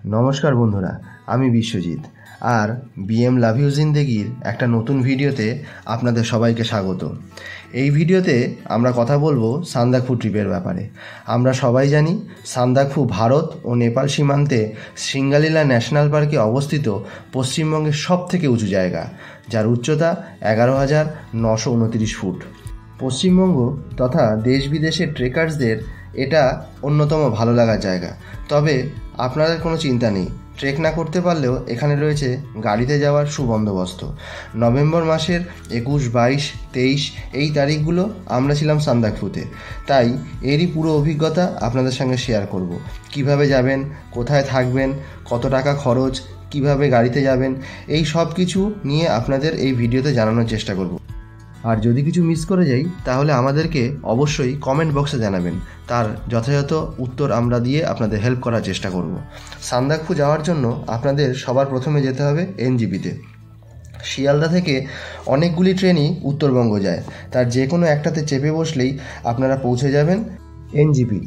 নমস্কার বন্ধুরা, আমি বিশ্বজিৎ আর বিএম লাভ ইউ জিন্দেগির একটা নতুন ভিডিওতে আপনাদের সবাইকে স্বাগত। এই ভিডিওতে আমরা কথা বলবো সান্দাকফু ট্রিপের ব্যাপারে। আমরা সবাই জানি সান্দাকফু ভারত ও নেপাল সীমান্তে সিঙ্গালীলা ন্যাশনাল পার্কে অবস্থিত পশ্চিমবঙ্গের সবথেকে উঁচু জায়গা, যার উচ্চতা 11,929 ফুট। পশ্চিমবঙ্গ তথা দেশ বিদেশের ট্রেকার্সদের এটা অন্যতম ভালো লাগার জায়গা। তবে আপনাদের কোনো চিন্তা নেই, ট্রেক না করতে পারলেও এখানে রয়েছে গাড়িতে যাওয়ার সুবন্দোবস্ত। নভেম্বর মাসের 21, 22, 23 এই তারিখগুলো আমরা ছিলাম সান্দাকফুতে, তাই এরই পুরো অভিজ্ঞতা আপনাদের সঙ্গে শেয়ার করব। কিভাবে যাবেন, কোথায় থাকবেন, কত টাকা খরচ, কিভাবে গাড়িতে যাবেন, এই সব কিছু নিয়ে আপনাদের এই ভিডিওতে জানানোর চেষ্টা করব। আর যদি কিছু মিস করে যাই তাহলে আমাদেরকে অবশ্যই কমেন্ট বক্সে জানাবেন, তার যথাযথ উত্তর আমরা দিয়ে আপনাদের হেল্প করার চেষ্টা করব। সান্দাকফু যাওয়ার জন্য আপনাদের সবার প্রথমে যেতে হবে এনজিপিতে। শিয়ালদা থেকে অনেকগুলি ট্রেনই উত্তরবঙ্গ যায়, তার যে কোনো একটাতে চেপে বসলেই আপনারা পৌঁছে যাবেন এনজিপি।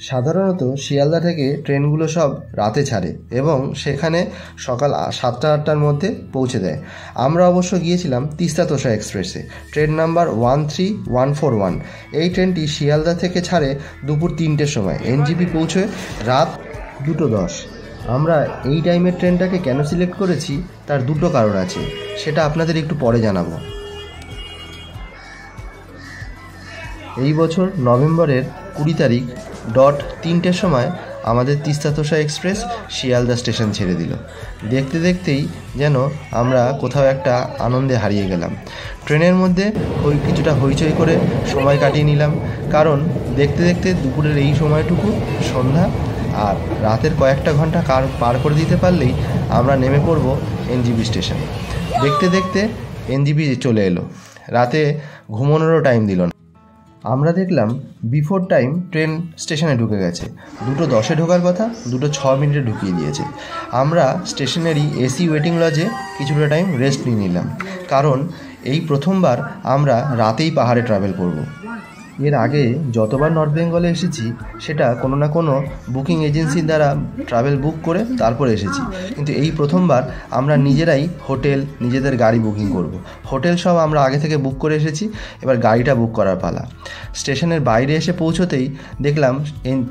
সাধারণত শিয়ালদা থেকে ট্রেনগুলো সব রাতে ছাড়ে এবং সেখানে সকাল 7টা-8টার মধ্যে পৌঁছে দেয়। আমরা অবশ্য গিয়েছিলাম তিস্তা তোষা এক্সপ্রেসে, ট্রেন নাম্বার 13141। এই ট্রেনটি শিয়ালদা থেকে ছাড়ে দুপুর 3টের সময়, এনজিপি পৌঁছয় রাত 2:10। আমরা এই টাইমের ট্রেনটাকে কেন সিলেক্ট করেছি তার দুটো কারণ আছে, সেটা আপনাদের একটু পরে জানাবো। এই বছর নভেম্বরের 20 তারিখ 3টের সময় আমাদের তিস্তা তোষা এক্সপ্রেস শিয়ালদা স্টেশন ছেড়ে দিল। দেখতে দেখতেই যেন আমরা কোথাও একটা আনন্দে হারিয়ে গেলাম। ট্রেনের মধ্যে কিছুটা হইচই করে সময় কাটিয়ে নিলাম, কারণ দেখতে দেখতে দুপুরের এই সময়টুকু সন্ধ্যা আর রাতের কয়েকটা ঘন্টা পার করে দিতে পারলেই আমরা নেমে পড়ব এনজিপি স্টেশন। দেখতে দেখতে এনজিপি চলে এলো, রাতে ঘুমানোরও টাইম দিল না। আমরা দেখলাম বিফোর টাইম ট্রেন স্টেশনে ঢুকে গেছে। 2:10-এ ঢোকার কথা 2:06 ঢুকিয়ে দিয়েছে। আমরা স্টেশনেরই এসি ওয়েটিং লজে কিছুটা টাইম রেস্ট নিয়ে নিলাম, কারণ এই প্রথমবার আমরা রাতেই পাহাড়ে ট্রাভেল করব। এর আগে যতবার নর্থ বেঙ্গলে এসেছি সেটা কোনো না কোনো বুকিং এজেন্সির দ্বারা ট্রাভেল বুক করে তারপরে এসেছি, কিন্তু এই প্রথমবার আমরা নিজেরাই হোটেল, নিজেদের গাড়ি বুকিং করব। হোটেল সব আমরা আগে থেকে বুক করে এসেছি, এবার গাড়িটা বুক করার পালা। স্টেশনের বাইরে এসে পৌঁছতেই দেখলাম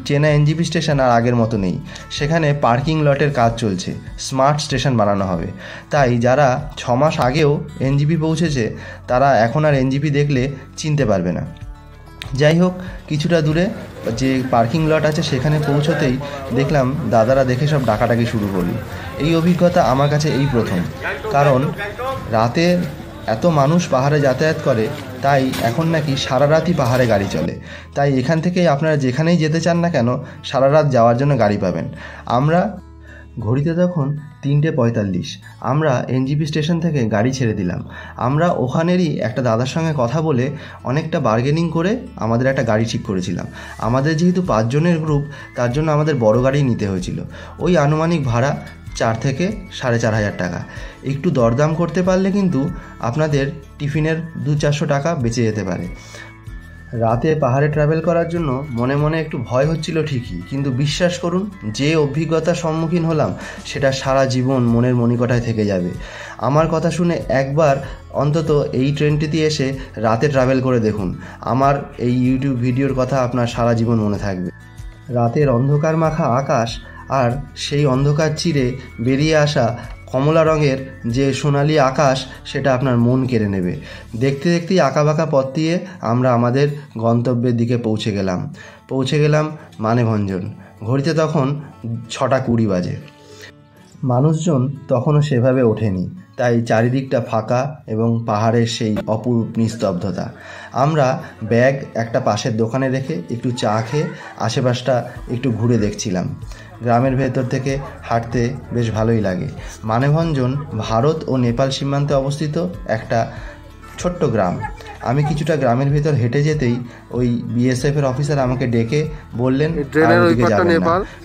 চেনা এনজিপি স্টেশন আর আগের মতো নেই, সেখানে পার্কিং লটের কাজ চলছে, স্মার্ট স্টেশন বানানো হবে। তাই যারা 6 মাস আগেও এনজিপি পৌঁছেছে তারা এখন আর এনজিপি দেখলে চিনতে পারবে না। যাই হোক, কিছুটা দূরে যে পার্কিং লট আছে সেখানে পৌঁছতেই দেখলাম দাদারা দেখে সব ডাকাডাকি শুরু করলো। এই অভিজ্ঞতা আমার কাছে এই প্রথম, কারণ রাতে এত মানুষ পাহাড়ে যাতায়াত করে, তাই এখন নাকি সারা রাতই পাহাড়ে গাড়ি চলে। তাই এখান থেকেই আপনারা যেখানেই যেতে চান না কেন সারা রাত যাওয়ার জন্য গাড়ি পাবেন। আমরা ঘড়িতে তখন 3:45, আমরা এনজিপি স্টেশন থেকে গাড়ি ছেড়ে দিলাম। আমরা ওখানেরই একটা দাদার সঙ্গে কথা বলে অনেকটা বার্গেনিং করে আমাদের একটা গাড়ি ঠিক করেছিলাম। আমাদের যেহেতু 5 জনের গ্রুপ, তার জন্য আমাদের বড় গাড়ি নিতে হয়েছিল। ওই আনুমানিক ভাড়া 4 থেকে 4,500 টাকা। একটু দরদাম করতে পারলে কিন্তু আপনাদের টিফিনের 200-400 টাকা বেঁচে যেতে পারে। রাতে পাহাড়ে ট্রাভেল করার জন্য মনে মনে একটু ভয় হচ্ছিল ঠিকই, কিন্তু বিশ্বাস করুন, যে অভিজ্ঞতার সম্মুখীন হলাম সেটা সারা জীবন মনের মণিকোঠায় থেকে যাবে। আমার কথা শুনে একবার অন্তত এই ট্রেনটিতে এসে রাতে ট্রাভেল করে দেখুন, আমার এই ইউটিউব ভিডিওর কথা আপনার সারা জীবন মনে থাকবে। রাতের অন্ধকার মাখা আকাশ আর সেই অন্ধকার চিরে বেরিয়ে আসা কমলা রঙের যে সোনালি আকাশ, সেটা আপনার মন কেড়ে নেবে। দেখতে দেখতেই আঁকাবাঁকা পথ দিয়ে আমরা আমাদের গন্তব্যের দিকে পৌঁছে গেলাম মানেভঞ্জন। ঘড়িতে তখন 6:20 বাজে। মানুষজন তখনও সেভাবে ওঠেনি, তাই চারিদিকটা ফাঁকা এবং পাহাড়ের সেই অপরূপ নিস্তব্ধতা। আমরা ব্যাগ একটা পাশের দোকানে রেখে একটু চা খেয়ে আশেপাশটা একটু ঘুরে দেখছিলাম। গ্রামের ভেতর থেকে হাঁটতে বেশ ভালোই লাগে। মানেভঞ্জন ভারত ও নেপাল সীমান্তে অবস্থিত একটা ছোট্ট গ্রাম। আমি কিছুটা গ্রামের ভেতর হেঁটে যেতেই ওই বিএসএফের অফিসার আমাকে ডেকে বললেন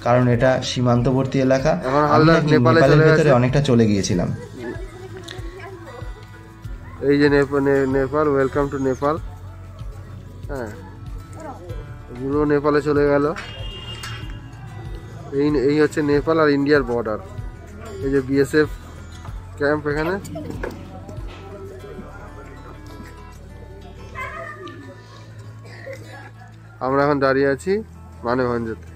কারণ এটা সীমান্তবর্তী এলাকা। আমি নেপালের ভেতরে অনেকটা চলে গিয়েছিলাম। এই যে নেপাল, ওয়েলকাম টু নেপাল। হ্যাঁ, পুরো নেপালে চলে গেল। এই হচ্ছে নেপাল আর ইন্ডিয়ার বর্ডার। এই যে বিএসএফ ক্যাম্প এখানে। আমরা এখন দাঁড়িয়ে আছি মানেভঞ্জতে।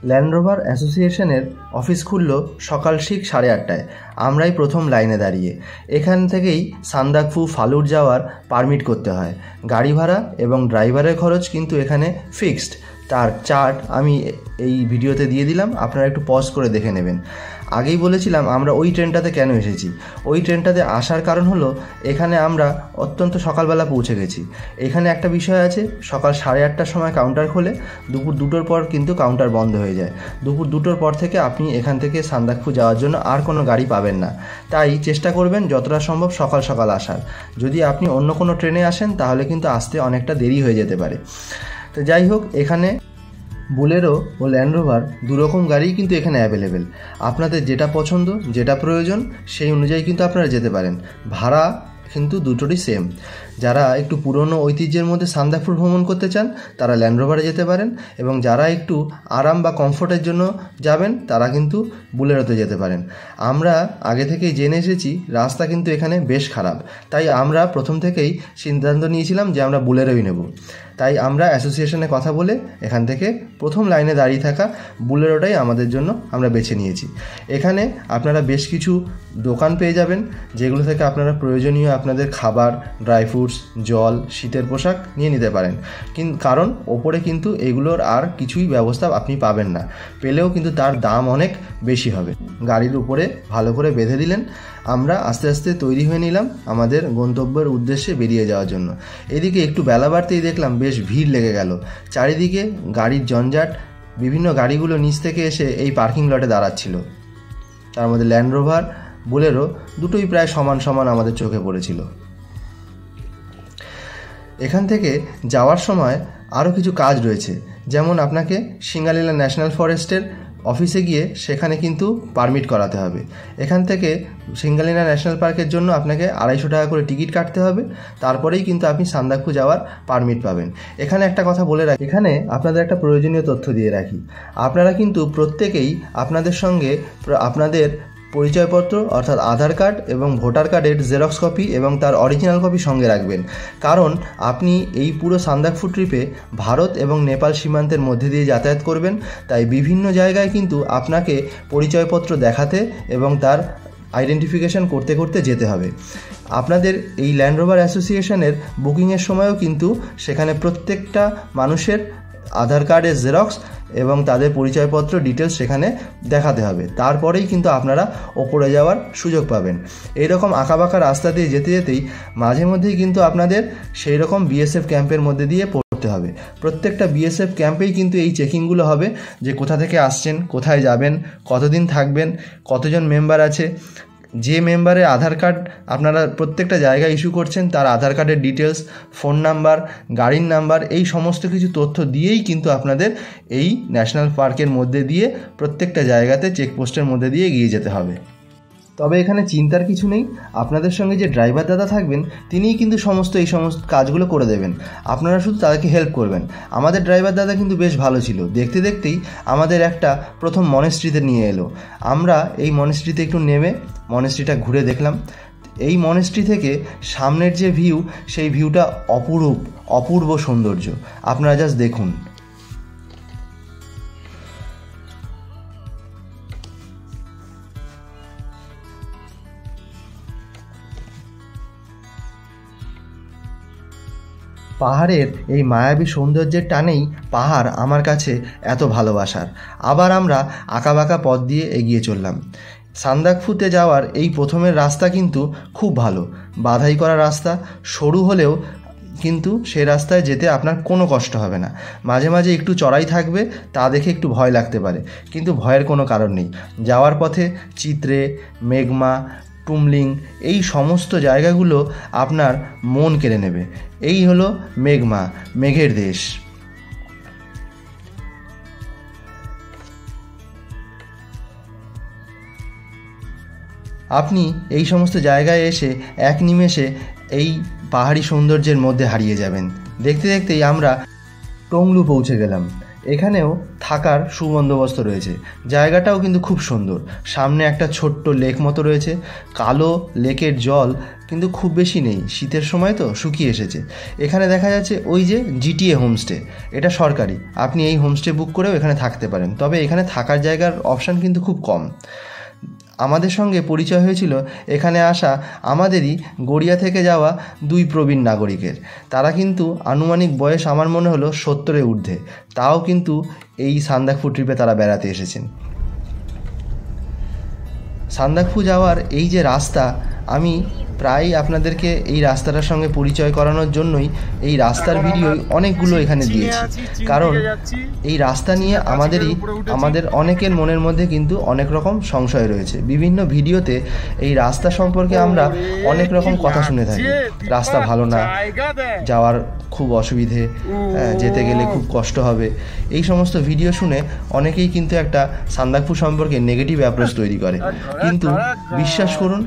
ল্যান্ড রোভার অ্যাসোসিয়েশনের অফিস খুলল সকাল ঠিক 8:30টায়। আমরাই প্রথম লাইনে দাঁড়িয়ে। এখান থেকেই সান্দাকফু ফালুট যাওয়ার পারমিট করতে হয়। গাড়ি ভাড়া এবং ড্রাইভারের খরচ কিন্তু এখানে ফিক্সড। তার চার্ট আমি এই ভিডিওতে দিয়ে দিলাম, আপনারা একটু পজ করে দেখে নেবেন। আগেই বলেছিলাম আমরা ওই ট্রেনটাতে কেন এসেছি। ওই ট্রেনটাতে আসার কারণ হলো এখানে আমরা অত্যন্ত সকালবেলা পৌঁছে গেছি। এখানে একটা বিষয় আছে, সকাল 8:30টার সময় কাউন্টার খোলে, দুপুর 2টোর পর কিন্তু কাউন্টার বন্ধ হয়ে যায়। দুপুর 2টোর পর থেকে আপনি এখান থেকে সান্দাকফু যাওয়ার জন্য আর কোনো গাড়ি পাবেন না। তাই চেষ্টা করবেন যতটা সম্ভব সকাল সকাল আসার। যদি আপনি অন্য কোনো ট্রেনে আসেন তাহলে কিন্তু আসতে অনেকটা দেরি হয়ে যেতে পারে। তো যাই হোক, এখানে বোলেরো ও ল্যান্ড রোভার দুরকম গাড়িই কিন্তু এখানে অ্যাভেলেবেল। আপনাদের যেটা পছন্দ, যেটা প্রয়োজন সেই অনুযায়ী কিন্তু আপনারা যেতে পারেন। ভাড়া কিন্তু দুটোরই সেম। যারা একটু পুরনো ঐতিহ্যের মধ্যে সান্দাকফু ভ্রমণ করতে চান তারা ল্যান্ড রোভারে যেতে পারেন, এবং যারা একটু আরাম বা কমফোর্টের জন্য যাবেন তারা কিন্তু বুলেরোতে যেতে পারেন। আমরা আগে থেকেই জেনে এসেছি রাস্তা কিন্তু এখানে বেশ খারাপ, তাই আমরা প্রথম থেকেই সিদ্ধান্ত নিয়েছিলাম যে আমরা বুলেরোই নেব। তাই আমরা অ্যাসোসিয়েশনে কথা বলে এখান থেকে প্রথম লাইনে দাঁড়িয়ে থাকা বুলেরোটাই আমাদের জন্য আমরা বেছে নিয়েছি। এখানে আপনারা বেশ কিছু দোকান পেয়ে যাবেন, যেগুলো থেকে আপনারা প্রয়োজনীয় আপনাদের খাবার, ড্রাই ফ্রুটস, জল, শীতের পোশাক নিয়ে নিতে পারেন। কারণ ওপরে কিন্তু এগুলোর আর কিছুই ব্যবস্থা আপনি পাবেন না, পেলেও কিন্তু তার দাম অনেক বেশি হবে। গাড়ির উপরে ভালো করে বেঁধে দিলেন। আমরা আস্তে আস্তে তৈরি হয়ে নিলাম আমাদের গন্তব্যের উদ্দেশ্যে বেরিয়ে যাওয়ার জন্য। এদিকে একটু বেলা বাড়তেই দেখলাম বেশ ভিড় লেগে গেল। চারিদিকে গাড়ির জঞ্জাট, বিভিন্ন গাড়িগুলো নিচ থেকে এসে এই পার্কিং লটে দাঁড়াচ্ছিল। তার মধ্যে ল্যান্ড রোভার, বোলেরো দুটোই প্রায় সমান সমান আমাদের চোখে পড়েছিল। এখান থেকে যাওয়ার সময় আরও কিছু কাজ রয়েছে, যেমন আপনাকে সিঙ্গালিলা ন্যাশনাল ফরেস্টের অফিসে গিয়ে সেখানে কিন্তু পারমিট করাতে হবে। এখান থেকে সিঙ্গালিলা ন্যাশনাল পার্কের জন্য আপনাকে 250 টাকা করে টিকিট কাটতে হবে, তারপরেই কিন্তু আপনি সান্দাকফু যাওয়ার পারমিট পাবেন। এখানে একটা কথা বলে রাখি, এখানে আপনাদের একটা প্রয়োজনীয় তথ্য দিয়ে রাখি। আপনারা কিন্তু প্রত্যেকেই আপনাদের সঙ্গে আপনাদের পরিচয়পত্র অর্থাৎ আধার কার্ড এবং ভোটার কার্ডের জেরক্স কপি এবং তার অরিজিনাল কপি সঙ্গে রাখবেন। কারণ আপনি এই পুরো সান্দাকফু ট্রিপে ভারত এবং নেপাল সীমান্তের মধ্যে দিয়ে যাতায়াত করবেন, তাই বিভিন্ন জায়গায় কিন্তু আপনাকে পরিচয়পত্র দেখাতে এবং তার আইডেন্টিফিকেশন করতে করতে যেতে হবে। আপনাদের এই ল্যান্ড রোভার অ্যাসোসিয়েশনের বুকিংয়ের সময়ও কিন্তু সেখানে প্রত্যেকটা মানুষের আধার কার্ডের জেরক্স এবং তাদের পরিচয়পত্র ডিটেলস সেখানে দেখাতে হবে, তারপরেই কিন্তু আপনারা ওপরে যাওয়ার সুযোগ পাবেন। এইরকম আঁকাবাঁকা রাস্তা দিয়ে যেতে যেতেই মাঝে মধ্যেই কিন্তু আপনাদের সেই রকম বিএসএফ ক্যাম্পের মধ্যে দিয়ে পড়তে হবে। প্রত্যেকটা বিএসএফ ক্যাম্পেই কিন্তু এই চেকিংগুলো হবে, যে কোথা থেকে আসছেন, কোথায় যাবেন, কতদিন থাকবেন, কতজন মেম্বার আছে। যে মেম্বারের আধার কার্ড আপনারা প্রত্যেকটা জায়গায় ইস্যু করছেন তার আধার কার্ডের ডিটেলস, ফোন নাম্বার, গাড়ির নাম্বার, এই সমস্ত কিছু তথ্য দিয়েই কিন্তু আপনাদের এই ন্যাশনাল পার্কের মধ্যে দিয়ে প্রত্যেকটা জায়গাতে চেকপোস্টের মধ্যে দিয়ে এগিয়ে যেতে হবে। তবে এখানে চিন্তার কিছু নেই, আপনাদের সঙ্গে যে ড্রাইভার দাদা থাকবেন তিনিই কিন্তু এই সমস্ত কাজগুলো করে দেবেন, আপনারা শুধু তাদেরকে হেল্প করবেন। আমাদের ড্রাইভার দাদা কিন্তু বেশ ভালো ছিল। দেখতে দেখতেই আমাদের একটা প্রথম মনেস্ট্রিতে নিয়ে এলো। আমরা এই মনেস্ট্রিতে একটু নেমে মনেস্ট্রিটা ঘুরে দেখলাম। এই মনেস্ট্রি থেকে সামনের যে ভিউ, সেই ভিউটা অপূর্ব সৌন্দর্য। আপনারা জাস্ট দেখুন। পাহাড়ের এই মায়াবী সৌন্দর্যের টানেই পাহাড় আমার কাছে এত ভালোবাসার। আবার আমরা আঁকাবাঁকা পথ দিয়ে এগিয়ে চললাম। সান্দাকফুতে যাওয়ার এই প্রথমের রাস্তা কিন্তু খুব ভালো, বাধাই করা রাস্তা, সরু হলেও কিন্তু সে রাস্তায় যেতে আপনার কোনো কষ্ট হবে না। মাঝে মাঝে একটু চড়াই থাকবে, তা দেখে একটু ভয় লাগতে পারে, কিন্তু ভয়ের কোনো কারণ নেই। যাওয়ার পথে চিত্রে, মেঘমা, টুমলিং, এই সমস্ত জায়গাগুলো আপনার মন কেড়ে নেবে। এই হলো মেঘমা, মেঘের দেশ। আপনি এই সমস্ত জায়গায় এসে এক নিমেষে এই পাহাড়ি সৌন্দর্যের মধ্যে হারিয়ে যাবেন। দেখতে দেখতেই আমরা টংলু পৌঁছে গেলাম। এখানেও থাকার সুবন্দোবস্ত রয়েছে, জায়গাটাও কিন্তু খুব সুন্দর। সামনে একটা ছোট্ট লেক মতো রয়েছে, কালো লেকের জল কিন্তু খুব বেশি নেই, শীতের সময় তো শুকিয়ে এসেছে। এখানে দেখা যাচ্ছে ওই যে জিটিএ হোমস্টে, এটা সরকারি, আপনি এই হোমস্টে বুক করেও এখানে থাকতে পারেন, তবে এখানে থাকার জায়গার অপশান কিন্তু খুব কম। আমাদের সঙ্গে পরিচয় হয়েছিল এখানে আসা আমাদেরই গড়িয়া থেকে যাওয়া 2 প্রবীণ নাগরিকের। তারা কিন্তু আনুমানিক বয়স আমার মনে হলো 70-এর ঊর্ধ্বে, তাও কিন্তু এই সান্দাকফু ট্রিপে তারা বেড়াতে এসেছেন। সান্দাকফু যাওয়ার এই যে রাস্তা, আমি প্রায়ই আপনাদেরকে এই রাস্তাটার সঙ্গে পরিচয় করানোর জন্যই এই রাস্তার ভিডিও অনেকগুলো এখানে দিয়েছি, কারণ এই রাস্তা নিয়ে আমাদের অনেকের মনের মধ্যে কিন্তু অনেক রকম সংশয় রয়েছে। বিভিন্ন ভিডিওতে এই রাস্তা সম্পর্কে আমরা অনেক রকম কথা শুনে থাকি, রাস্তা ভালো না, যাওয়ার খুব অসুবিধে, যেতে গেলে খুব কষ্ট হবে, এই সমস্ত ভিডিও শুনে অনেকেই কিন্তু একটা সান্দাকফু সম্পর্কে নেগেটিভ অ্যাপ্রোচ তৈরি করে। কিন্তু বিশ্বাস করুন,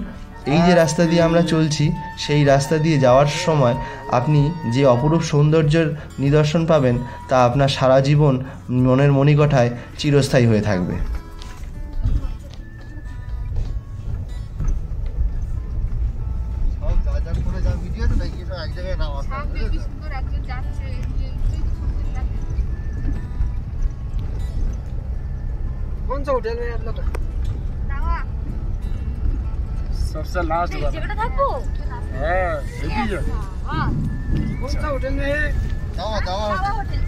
এই যে রাস্তা দিয়ে আমরা চলছি, সেই রাস্তা দিয়ে যাওয়ার সময় আপনি যে অপরূপ সৌন্দর্যের নিদর্শন পাবেন, তা আপনার সারা জীবন মনের মণিকোঠায় চিরস্থায়ী হয়ে থাকবে। सबसे लास्ट जगह থাকবো হ্যাঁ এই যে কোন হোটেল में है দাওয়া হোটেল।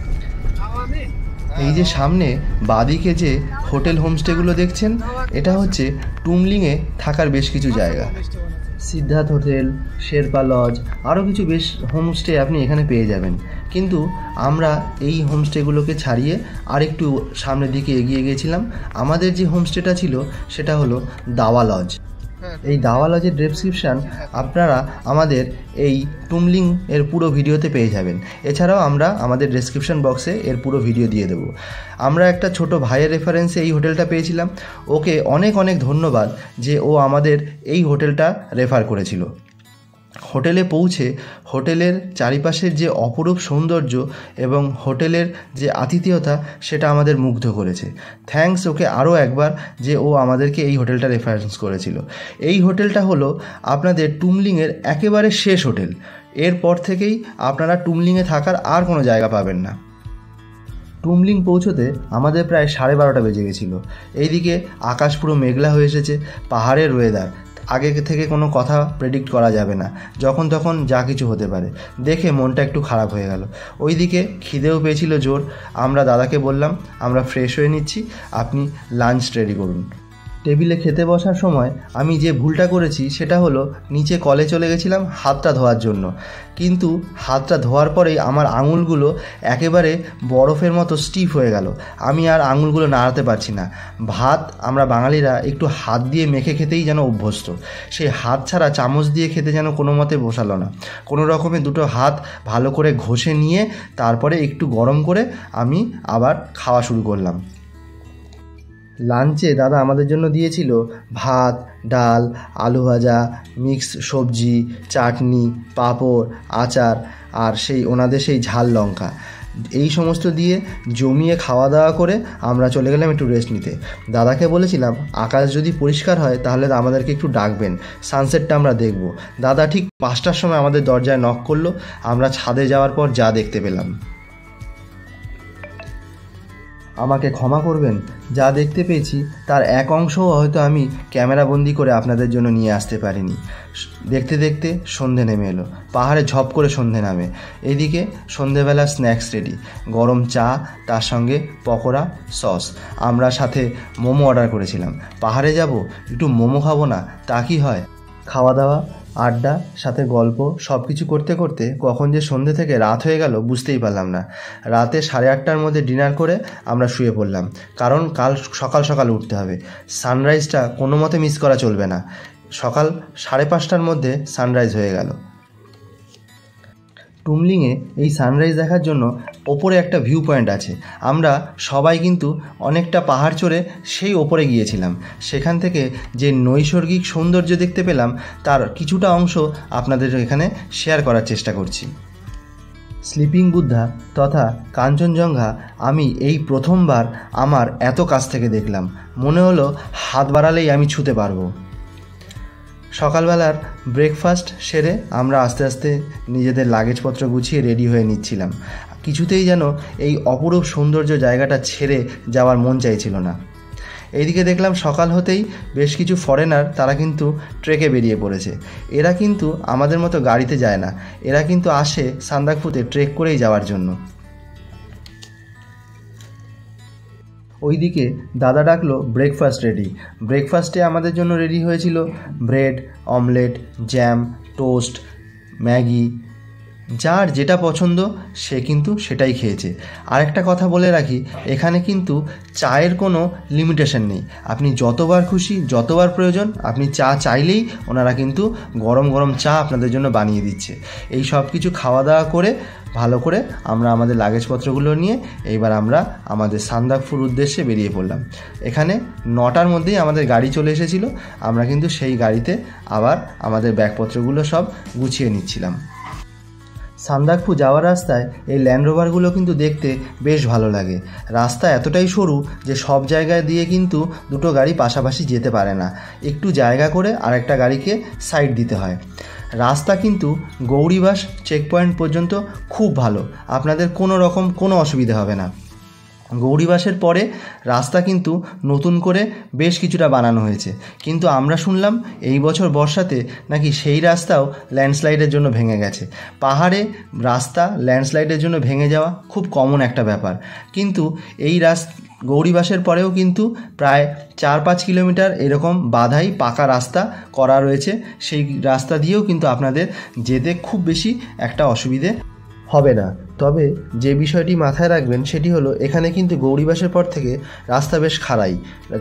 এই যে সামনে বাদিকে যে হোটেল হোমস্টেগুলো দেখছেন, এটা হচ্ছে টুমলিংয়ে থাকার বেশ কিছু জায়গা। সিদ্ধার্থ হোটেল, শেরপা লজ, আরও কিছু বেশ হোমস্টে আপনি এখানে পেয়ে যাবেন। কিন্তু আমরা এই হোমস্টেগুলোকে ছাড়িয়ে আরেকটু সামনের দিকে এগিয়ে গিয়েছিলাম। আমাদের যে হোমস্টেটা ছিল সেটা হলো দাওয়া লজ। এই দাওয়া লজের ডেসক্রিপশান আপনারা আমাদের এই টুমলিং এর পুরো ভিডিওতে পেয়ে যাবেন। এছাড়াও আমরা আমাদের ডেসক্রিপশান বক্সে এর পুরো ভিডিও দিয়ে দেবো। আমরা একটা ছোট ভাইয়ের রেফারেন্সে এই হোটেলটা পেয়েছিলাম, ওকে অনেক অনেক ধন্যবাদ যে ও আমাদের এই হোটেলটা রেফার করেছিল। হোটেলে পৌঁছে হোটেলের চারিপাশের যে অপরূপ সৌন্দর্য এবং হোটেলের যে আতিথেয়তা, সেটা আমাদের মুগ্ধ করেছে। থ্যাঙ্কস ওকে আরও একবার যে ও আমাদেরকে এই হোটেলটা রেফারেন্স করেছিল। এই হোটেলটা হলো আপনাদের টুমলিংয়ের একেবারে শেষ হোটেল। এরপর থেকেই আপনারা টুমলিংয়ে থাকার আর কোনো জায়গা পাবেন না। টুমলিং পৌঁছতে আমাদের প্রায় 12:30 বেজে গেছিলো। এইদিকে আকাশ পুরো মেঘলা হয়ে এসেছে, পাহাড়ের ওয়েদার, আগে থেকে কোনো কথা প্রেডিক্ট করা যাবে না, যখন তখন যা কিছু হতে পারে। দেখে মনটা একটু খারাপ হয়ে গেল। ওইদিকে খিদেও পেয়েছিল জোর। আমরা দাদাকে বললাম আমরা ফ্রেশ হয়ে নিচ্ছি, আপনি লাঞ্চ রেডি করুন। টেবিলে খেতে বসার সময় আমি যে ভুলটা করেছি সেটা হলো নিচে কলে চলে গেছিলাম হাতটা ধোয়ার জন্য, কিন্তু হাতটা ধোয়ার পরেই আমার আঙুলগুলো একেবারে বরফের মতো স্টিফ হয়ে গেল। আমি আর আঙুলগুলো নাড়াতে পারছি না। ভাত আমরা বাঙালিরা একটু হাত দিয়ে মেখে খেতেই যেন অভ্যস্ত, সেই হাত ছাড়া চামচ দিয়ে খেতে যেন কোনো মতে বসালো না। কোনো রকমে দুটো হাত ভালো করে ঘষে নিয়ে তারপরে একটু গরম করে আমি আবার খাওয়া শুরু করলাম। লাঞ্চে দাদা আমাদের জন্য দিয়েছিল ভাত, ডাল, আলু ভাজা, মিক্স সবজি, চাটনি, পাঁপড়, আচার আর ওনাদের সেই ঝাল লঙ্কা, এই সমস্ত দিয়ে জমিয়ে খাওয়া দাওয়া করে আমরা চলে গেলাম একটু রেস্ট নিতে। দাদাকে বলেছিলাম আকাশ যদি পরিষ্কার হয় তাহলে আমাদেরকে একটু ডাকবেন, সানসেটটা আমরা দেখব। দাদা ঠিক 5টার সময় আমাদের দরজায় নক করলো। আমরা ছাদে যাওয়ার পর যা দেখতে পেলাম, আমাকে ক্ষমা করবেন, যা দেখতে পেয়েছি তার এক অংশও হয়তো আমি ক্যামেরাবন্দি করে আপনাদের জন্য নিয়ে আসতে পারিনি। দেখতে দেখতে সন্ধে নেমে এলো, পাহাড়ে ঝপ করে সন্ধে নামে। এদিকে সন্ধেবেলা স্ন্যাক্স রেডি, গরম চা, তার সঙ্গে পকোড়া, সস। আমরা সাথে মোমো অর্ডার করেছিলাম। পাহাড়ে যাব, একটু মোমো খাবো না তা কি হয়? খাওয়া দাওয়া, আড্ডা, সাথে গল্প, সব কিছু করতে করতে কখন যে সন্ধে থেকে রাত হয়ে গেল বুঝতেই পারলাম না। রাতে 8:30টার মধ্যে ডিনার করে আমরা শুয়ে পড়লাম, কারণ কাল সকাল সকাল উঠতে হবে। সানরাইজটা কোনো মতে মিস করা চলবে না। সকাল 5:30টার মধ্যে সানরাইজ হয়ে গেল। টুমলিংয়ে এই সানরাইজ দেখার জন্য ওপরে একটা ভিউ পয়েন্ট আছে। আমরা সবাই কিন্তু অনেকটা পাহাড় চড়ে সেই ওপরে গিয়েছিলাম। সেখান থেকে যে নৈসর্গিক সৌন্দর্য দেখতে পেলাম তার কিছুটা অংশ আপনাদের এখানে শেয়ার করার চেষ্টা করছি। স্লিপিং বুদ্ধা তথা কাঞ্চনজঙ্ঘা আমি এই প্রথমবার আমার এত কাছ থেকে দেখলাম। মনে হলো হাত বাড়ালেই আমি ছুঁতে পারবো। সকালবেলার ব্রেকফাস্ট সেরে আমরা আস্তে আস্তে নিজেদের লাগেজপত্র গুছিয়ে রেডি হয়ে নিচ্ছিলাম। কিছুতেই যেন এই অপরূপ সৌন্দর্য জায়গাটা ছেড়ে যাওয়ার মন চাইছিল না। এইদিকে দেখলাম সকাল হতেই বেশ কিছু ফরেনার তারা কিন্তু ট্রেকে বেরিয়ে পড়েছে। এরা কিন্তু আমাদের মতো গাড়িতে যায় না, এরা কিন্তু আসে সান্দাকফুতে ট্রেক করেই যাওয়ার জন্য। ওইদিকে দাদা ডাকলো ব্রেকফাস্ট রেডি। ব্রেকফাস্টে আমাদের জন্য রেডি হয়েছিল bread, omelette, jam, toast, Maggi. যার যেটা পছন্দ সে কিন্তু সেটাই খেয়েছে। আরেকটা কথা বলে রাখি, এখানে কিন্তু চায়ের কোনো লিমিটেশন নেই। আপনি যতবার খুশি, যতবার প্রয়োজন আপনি চা চাইলেই ওনারা কিন্তু গরম গরম চা আপনাদের জন্য বানিয়ে দিচ্ছে। এই সব কিছু খাওয়া দাওয়া করে ভালো করে আমরা আমাদের লাগেজপত্রগুলো নিয়ে এইবার আমরা আমাদের সান্দাকফুর উদ্দেশ্যে বেরিয়ে পড়লাম। এখানে 9টার মধ্যেই আমাদের গাড়ি চলে এসেছিলো। আমরা কিন্তু সেই গাড়িতে আবার আমাদের ব্যাগপত্রগুলো সব গুছিয়ে নিচ্ছিলাম। সান্দাকফু যাওয়ার রাস্তায় এই ল্যান্ড রোভারগুলো কিন্তু দেখতে বেশ ভালো লাগে। রাস্তা এতটাই সরু যে সব জায়গায় দিয়ে কিন্তু দুটো গাড়ি পাশাপাশি যেতে পারে না, একটু জায়গা করে আরেকটা গাড়িকে সাইড দিতে হয়। রাস্তা কিন্তু গৌরীবাস চেকপয়েন্ট পর্যন্ত খুব ভালো, আপনাদের কোনো রকম কোনো অসুবিধা হবে না। গৌরীবাসের পরে রাস্তা কিন্তু নতুন করে বেশ কিছুটা বানানো হয়েছে, কিন্তু আমরা শুনলাম এই বছর বর্ষাতে নাকি সেই রাস্তাও ল্যান্ডস্লাইডের জন্য ভেঙে গেছে। পাহাড়ে রাস্তা ল্যান্ডস্লাইডের জন্য ভেঙে যাওয়া খুব কমন একটা ব্যাপার, কিন্তু এই গৌরীবাসের পরেও কিন্তু প্রায় 4-5 কিলোমিটার এরকম বাধাই পাকা রাস্তা করা রয়েছে। সেই রাস্তা দিয়েও কিন্তু আপনাদের যেতে খুব বেশি একটা অসুবিধে হবে না। তবে যে বিষয়টি মাথায় রাখবেন সেটি হলো, এখানে কিন্তু গৌরীবাসের পর থেকে রাস্তা বেশ খাড়াই,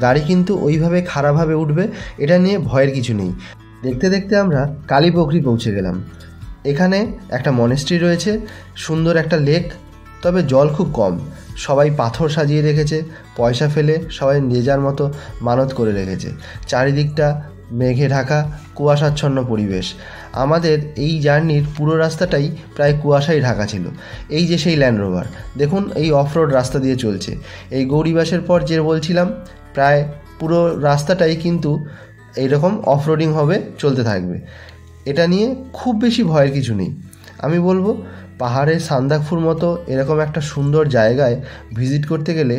গাড়ি কিন্তু ওইভাবে খাড়াভাবে উঠবে, এটা নিয়ে ভয়ের কিছু নেই। দেখতে দেখতে আমরা কালীপোখরি পৌঁছে গেলাম। এখানে একটা মনেস্ট্রি রয়েছে, সুন্দর একটা লেক, তবে জল খুব কম। সবাই পাথর সাজিয়ে রেখেছে, পয়সা ফেলে সবাই যে যার মতো মানত করে রেখেছে। চারিদিকটা মেঘে ঢাকা, কুয়াশাচ্ছন্ন পরিবেশ। আমাদের এই জার্নির পুরো রাস্তাটাই প্রায় কুয়াশায় ঢাকা ছিল। এই যে সেই ল্যান্ড রোভার দেখুন, এই অফরোড রাস্তা দিয়ে চলছে। এই গৌরীবাসের পর যে বলছিলাম, প্রায় পুরো রাস্তাটাই কিন্তু এইরকম অফরোডিং হবে, চলতে থাকবে। এটা নিয়ে খুব বেশি ভয়ের কিছু নেই। আমি বলবো পাহাড়ে সান্দাকফুর মতো এরকম একটা সুন্দর জায়গায় ভিজিট করতে গেলে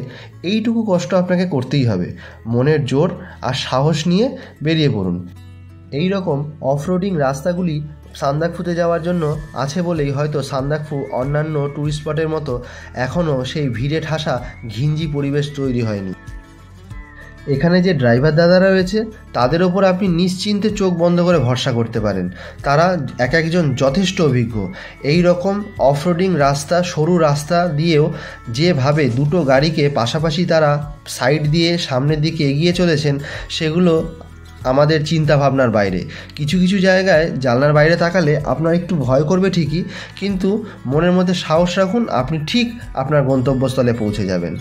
এইটুকু কষ্ট আপনাকে করতেই হবে। মনের জোর আর সাহস নিয়ে বেরিয়ে পড়ুন। এই রকম অফরোডিং রাস্তাগুলি সান্দাকফুতে যাওয়ার জন্য আছে বলেই হয়তো সান্দাকফু অন্যান্য ট্যুরিস্ট স্পটের মতো এখনও সেই ভিড়ে ঠাসা ঘিঞ্জি পরিবেশ তৈরি হয়নি। এখানে যে ড্রাইভার দাদারা রয়েছে তাদের ওপর আপনি নিশ্চিন্তে চোখ বন্ধ করে ভরসা করতে পারেন। তারা এক একজন যথেষ্ট অভিজ্ঞ। এই রকম অফরোডিং রাস্তা, সরু রাস্তা দিয়েও যেভাবে দুটো গাড়িকে পাশাপাশি তারা সাইড দিয়ে সামনের দিকে এগিয়ে চলেছেন, সেগুলো আমাদের চিন্তা ভাবনার বাইরে। কিছু কিছু জায়গায় জানলার বাইরে তাকালে আপনার একটু ভয় করবে ঠিকই, কিন্তু মনের মধ্যে সাহস রাখুন, আপনি ঠিক আপনার গন্তব্যস্থলে পৌঁছে যাবেন।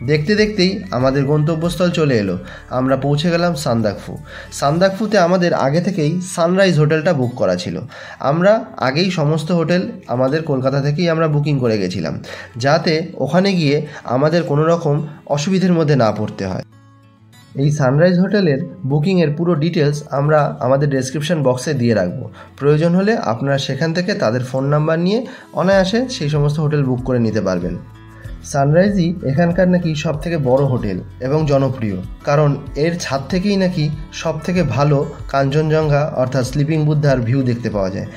দেখতে দেখতেই আমাদের গন্তব্যস্থল চলে এলো। আমরা পৌঁছে গেলাম সান্দাকফু। সান্দাকফুতে আমাদের আগে থেকেই সানরাইজ হোটেলটা বুক করা ছিল। আমরা আগেই সমস্ত হোটেল আমাদের কলকাতা থেকেই আমরা বুকিং করে গেছিলাম, যাতে ওখানে গিয়ে আমাদের কোনো রকম অসুবিধার মধ্যে না পড়তে হয়। এই সানরাইজ হোটেলের বুকিংয়ের পুরো ডিটেলস আমরা আমাদের ডেসক্রিপশন বক্সে দিয়ে রাখবো। প্রয়োজন হলে আপনারা সেখান থেকে তাদের ফোন নাম্বার নিয়ে অনায়াসে সেই সমস্ত হোটেল বুক করে নিতে পারবেন। সানরাইজই এখানকার নাকি সব থেকে বড় হোটেল এবং জনপ্রিয়, কারণ এর ছাদ থেকেই নাকি সব থেকে ভালো কাঞ্চনজঙ্ঘা অর্থাৎ স্লিপিং বুদ্ধার ভিউ দেখতে পাওয়া যায়।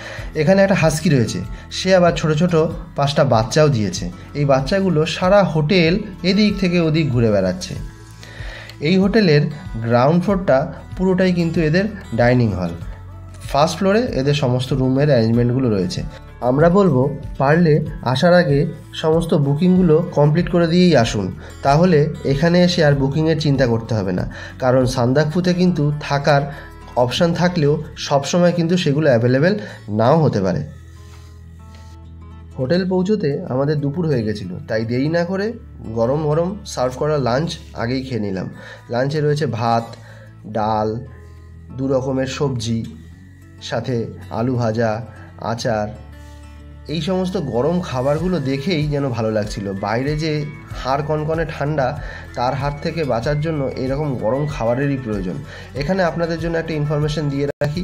এখানে একটা হাস্কি রয়েছে, সে আবার ছোট ছোট 5টা বাচ্চাও দিয়েছে। এই বাচ্চাগুলো সারা হোটেল এদিক থেকে ওদিক ঘুরে বেড়াচ্ছে। এই হোটেলের গ্রাউন্ড ফ্লোরটা পুরোটাই কিন্তু এদের ডাইনিং হল। ফার্স্ট ফ্লোরে এদের সমস্ত রুমের অ্যারেঞ্জমেন্টগুলো রয়েছে। আমরা বলবো পারলে আসার আগে সমস্ত বুকিংগুলো কমপ্লিট করে দিয়েই আসুন, তাহলে এখানে এসে আর বুকিংয়ের চিন্তা করতে হবে না। কারণ সান্দাকফুতে কিন্তু থাকার অপশান থাকলেও সবসময় কিন্তু সেগুলো অ্যাভেলেবেল নাও হতে পারে। হোটেল পৌঁছতে আমাদের দুপুর হয়ে গেছিলো, তাই দেরি না করে গরম গরম সার্ভ করা লাঞ্চ আগেই খেয়ে নিলাম। লাঞ্চে রয়েছে ভাত, ডাল, 2 রকমের সবজি, সাথে আলু ভাজা, আচার। এই সমস্ত গরম খাবারগুলো দেখেই যেন ভালো লাগছিল। বাইরে যে হাড় কনকনে ঠান্ডা, তার হাত থেকে বাঁচার জন্য এরকম গরম খাবারেরই প্রয়োজন। এখানে আপনাদের জন্য একটা ইনফরমেশন দিয়ে রাখি,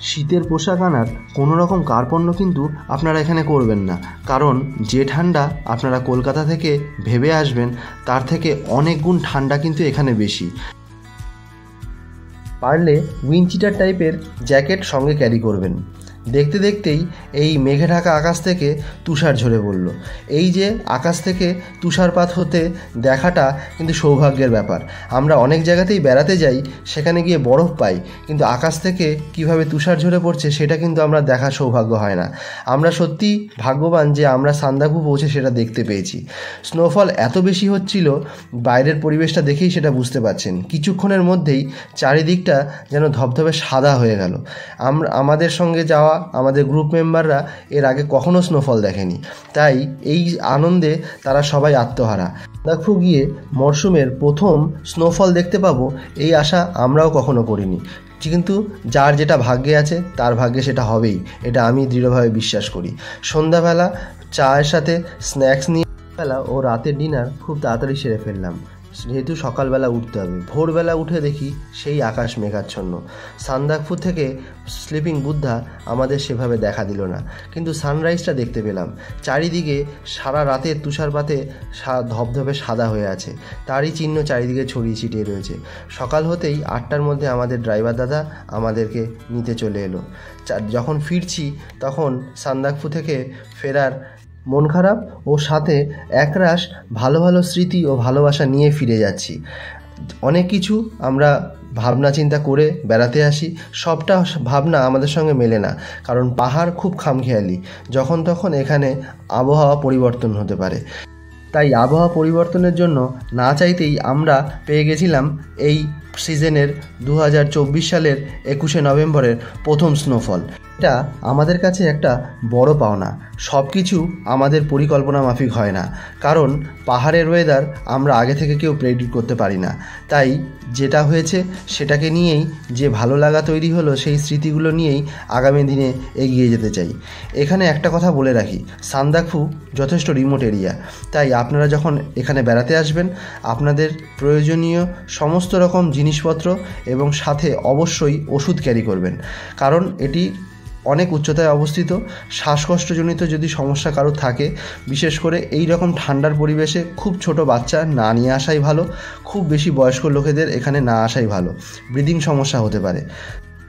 শীতের পোশাক আনার কোনো রকম কার্পণ্য কিন্তু আপনারা এখানে করবেন না, কারণ যে ঠান্ডা আপনারা কলকাতা থেকে ভেবে আসবেন তার থেকে অনেক গুণ ঠান্ডা কিন্তু এখানে বেশি। পারলে উইন্ডচিটার টাইপের জ্যাকেট সঙ্গে ক্যারি করবেন। দেখতে দেখতেই এই মেঘে ঢাকা আকাশ থেকে তুষার ঝরে পড়ল। এই যে আকাশ থেকে তুষারপাত হতে দেখাটা কিন্তু সৌভাগ্যের ব্যাপার। আমরা অনেক জায়গাতেই বেড়াতে যাই, সেখানে গিয়ে বরফ পাই, কিন্তু আকাশ থেকে কিভাবে তুষার ঝরে পড়ছে সেটা কিন্তু আমরা দেখার সৌভাগ্য হয় না। আমরা সত্যি ভাগ্যবান যে আমরা সান্দাকফু পৌঁছে সেটা দেখতে পেয়েছি। স্নোফল এত বেশি হচ্ছিল, বাইরের পরিবেশটা দেখেই সেটা বুঝতে পারছেন। কিছুক্ষণের মধ্যেই চারিদিকটা যেন ধবধবে সাদা হয়ে গেল। আমাদের সঙ্গে যাওয়া আমাদের গ্রুপ মেম্বাররা এর আগে কখনো স্নোফল দেখেনি, তাই এই আনন্দে তারা সবাই আত্মহারা। সান্দাকফু গিয়ে মরশুমের প্রথম স্নোফল দেখতে পাবো এই আশা আমরাও কখনো করিনি, কিন্তু যার যেটা ভাগ্যে আছে তার ভাগ্যে সেটা হবেই, এটা আমি দৃঢ়ভাবে বিশ্বাস করি। সন্ধ্যাবেলা চায়ের সাথে স্ন্যাক্স নিয়ে বেলা ও রাতের ডিনার খুব তাড়াতাড়ি সেরে ফেললাম, যেহেতু সকালবেলা উঠতে হবে। ভোরবেলা উঠে দেখি সেই আকাশ মেঘাচ্ছন্ন। সান্দাকফু থেকে স্লিপিং বুদ্ধা আমাদের সেভাবে দেখা দিল না, কিন্তু সানরাইজটা দেখতে পেলাম। চারিদিকে সারা রাতের তুষারপাতে ধবধবে সাদা হয়ে আছে, তারই চিহ্ন চারিদিকে ছড়িয়ে ছিটিয়ে রয়েছে। সকাল হতেই 8টার মধ্যে আমাদের ড্রাইভার দাদা আমাদেরকে নিতে চলে এলো। যখন ফিরছি তখন সান্দাকফু থেকে ফেরার মন খারাপ ও সাথে একরাশ ভালো ভালো স্মৃতি ও ভালোবাসা নিয়ে ফিরে যাচ্ছি। অনেক কিছু আমরা ভাবনা চিন্তা করে বেড়াতে আসি, সবটা ভাবনা আমাদের সঙ্গে মেলে না, কারণ পাহাড় খুব খামখেয়ালি, যখন তখন এখানে আবহাওয়া পরিবর্তন হতে পারে। তাই আবহাওয়া পরিবর্তনের জন্য না চাইতেই আমরা পেয়ে গেছিলাম এই সিজনের 2024 সালের 21শে নভেম্বরের প্রথম স্নোফল। এটা আমাদের কাছে একটা বড় পাওনা। সব কিছু আমাদের পরিকল্পনা মাফিক হয় না, কারণ পাহাড়ের ওয়েদার আমরা আগে থেকে কেউ প্রেডিক্ট করতে পারি না। তাই যেটা হয়েছে সেটাকে নিয়েই যে ভালো লাগা তৈরি হলো, সেই স্মৃতিগুলো নিয়েই আগামী দিনে এগিয়ে যেতে চাই। এখানে একটা কথা বলে রাখি, সান্দাকফু যথেষ্ট রিমোট এরিয়া, তাই আপনারা যখন এখানে বেড়াতে আসবেন আপনাদের প্রয়োজনীয় সমস্ত রকম জিনিসপত্র এবং সাথে অবশ্যই ওষুধ ক্যারি করবেন, কারণ এটি অনেক উচ্চতায় অবস্থিত। শ্বাসকষ্টজনিত যদি সমস্যা কারো থাকে, বিশেষ করে এই রকম ঠান্ডার পরিবেশে খুব ছোট বাচ্চা না নিয়ে আসাই ভালো, খুব বেশি বয়স্ক লোকেদের এখানে না আসাই ভালো, ব্রিদিং সমস্যা হতে পারে।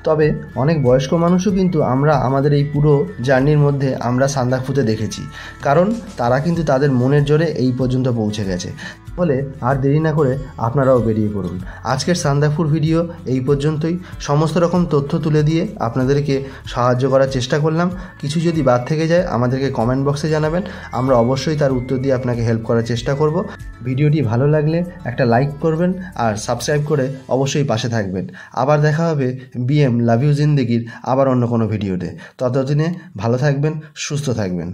তবে অনেক বয়স্ক মানুষও কিন্তু আমরা আমাদের এই পুরো জার্নির মধ্যে আমরা সান্দাকফুতে দেখেছি, কারণ তারা কিন্তু তাদের মনের জোরে এই পর্যন্ত পৌঁছে গেছে। ফলে আর দেরি না করে আপনারাও বেরিয়ে পড়ুন। আজকের সান্দাকফুর ভিডিও এই পর্যন্তই। সমস্ত রকম তথ্য তুলে দিয়ে আপনাদেরকে সাহায্য করার চেষ্টা করলাম। কিছু যদি বাদ থেকে যায় আমাদেরকে কমেন্ট বক্সে জানাবেন, আমরা অবশ্যই তার উত্তর দিয়ে আপনাকে হেল্প করার চেষ্টা করব। ভিডিওটি ভালো লাগলে একটা লাইক করবেন আর সাবস্ক্রাইব করে অবশ্যই পাশে থাকবেন। আবার দেখা হবে BM লাভ ইউ জিন্দেগির আবার অন্য কোনো ভিডিওতে। ততদিনে ভালো থাকবেন, সুস্থ থাকবেন।